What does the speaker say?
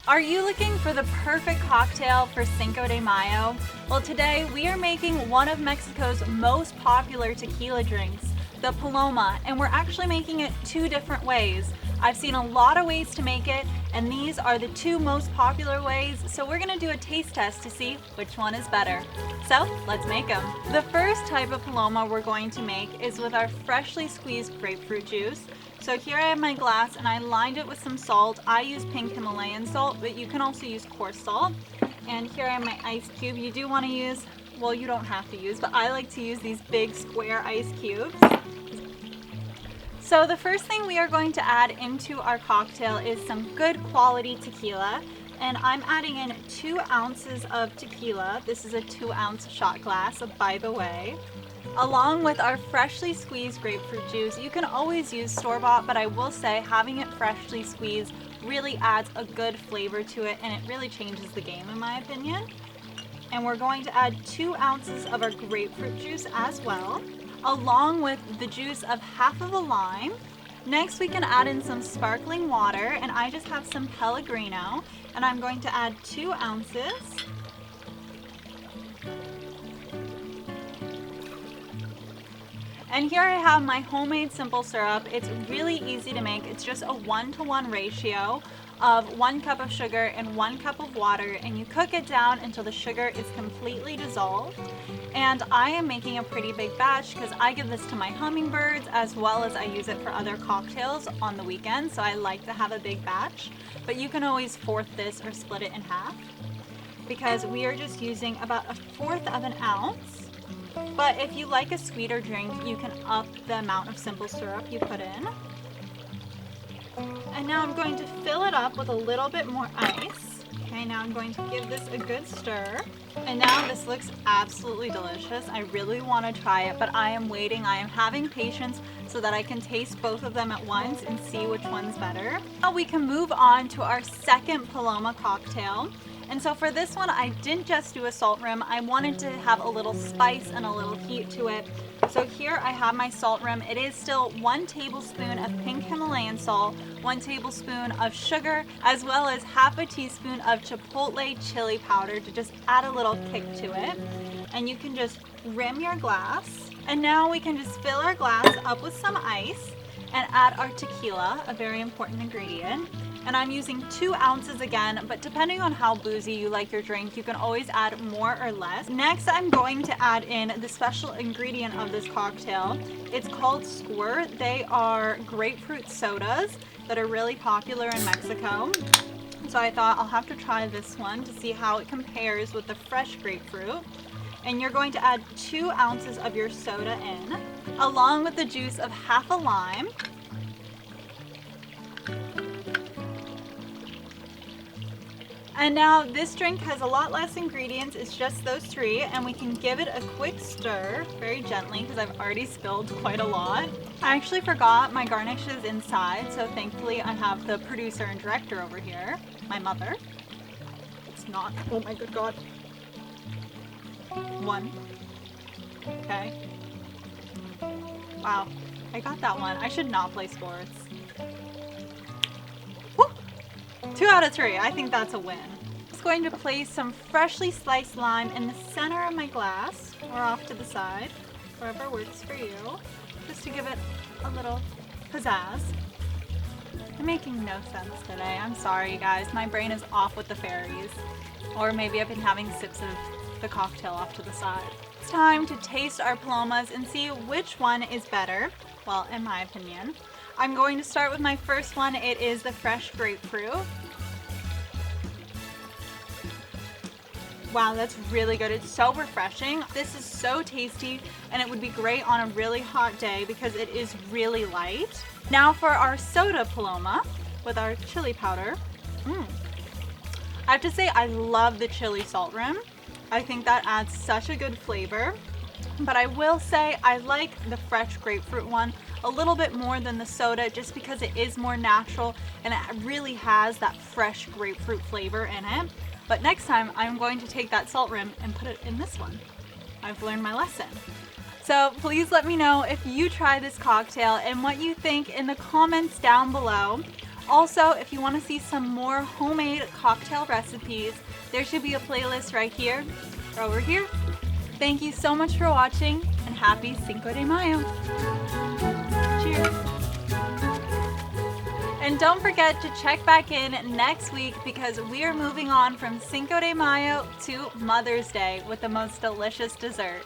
Are you looking for the perfect cocktail for Cinco de Mayo? Well, today we are making one of Mexico's most popular tequila drinks, the Paloma, and we're actually making it two different ways. I've seen a lot of ways to make it, and these are the two most popular ways, so we're gonna do a taste test to see which one is better. So, let's make them. The first type of Paloma we're going to make is with our freshly squeezed grapefruit juice. So here I have my glass and I lined it with some salt. I use pink Himalayan salt, but you can also use coarse salt. And here I have my ice cube. You do want to use, well, you don't have to use, but I like to use these big square ice cubes. So the first thing we are going to add into our cocktail is some good quality tequila. And I'm adding in 2 ounces of tequila. This is a 2-ounce shot glass, by the way. Along with our freshly squeezed grapefruit juice. You can always use store-bought, but I will say having it freshly squeezed really adds a good flavor to it, and it really changes the game in my opinion. And we're going to add 2 ounces of our grapefruit juice as well, along with the juice of half of a lime. Next we can add in some sparkling water, and I just have some Pellegrino, and I'm going to add 2 ounces. And here I have my homemade simple syrup. It's really easy to make. It's just a 1-to-1 ratio of 1 cup of sugar and 1 cup of water, and you cook it down until the sugar is completely dissolved. And I am making a pretty big batch because I give this to my hummingbirds as well as I use it for other cocktails on the weekend, so I like to have a big batch. But you can always fourth this or split it in half because we are just using about 1/4 of an ounce. But if you like a sweeter drink, you can up the amount of simple syrup you put in. And now I'm going to fill it up with a little bit more ice. Okay, now I'm going to give this a good stir. And now this looks absolutely delicious. I really want to try it, but I am waiting. I am having patience so that I can taste both of them at once and see which one's better. Now we can move on to our second Paloma cocktail. And so for this one, I didn't just do a salt rim. I wanted to have a little spice and a little heat to it. So here I have my salt rim. It is still 1 tablespoon of pink Himalayan salt, 1 tablespoon of sugar, as well as half a teaspoon of chipotle chili powder to just add a little kick to it. And you can just rim your glass. And now we can just fill our glass up with some ice and add our tequila, a very important ingredient. And I'm using 2 ounces again, but depending on how boozy you like your drink, you can always add more or less. Next, I'm going to add in the special ingredient of this cocktail. It's called Squirt. They are grapefruit sodas that are really popular in Mexico. So I thought I'll have to try this one to see how it compares with the fresh grapefruit. And you're going to add 2 ounces of your soda in, along with the juice of half a lime. And now this drink has a lot less ingredients, it's just those 3, and we can give it a quick stir, very gently, because I've already spilled quite a lot. I actually forgot my garnishes inside, so thankfully I have the producer and director over here, my mother. It's not, oh my good God. 1. Okay. Wow, I got that one. I should not play sports. 2 out of 3, I think that's a win. I'm just going to place some freshly sliced lime in the center of my glass, or off to the side, wherever works for you, just to give it a little pizzazz. I'm making no sense today. I'm sorry, you guys. My brain is off with the fairies. Or maybe I've been having sips of the cocktail off to the side. It's time to taste our Palomas and see which one is better, well, in my opinion. I'm going to start with my first one. It is the fresh grapefruit. Wow, that's really good. It's so refreshing. This is so tasty, and it would be great on a really hot day because it is really light. Now for our soda Paloma with our chili powder. I have to say I love the chili salt rim. I think that adds such a good flavor. But I will say I like the fresh grapefruit one a little bit more than the soda just because it is more natural and it really has that fresh grapefruit flavor in it. But next time I'm going to take that salt rim and put it in this one. I've learned my lesson. So please let me know if you try this cocktail and what you think in the comments down below. Also, if you want to see some more homemade cocktail recipes, there should be a playlist right here or over here. Thank you so much for watching, and happy Cinco de Mayo. Cheers. And don't forget to check back in next week because we are moving on from Cinco de Mayo to Mother's Day with the most delicious dessert.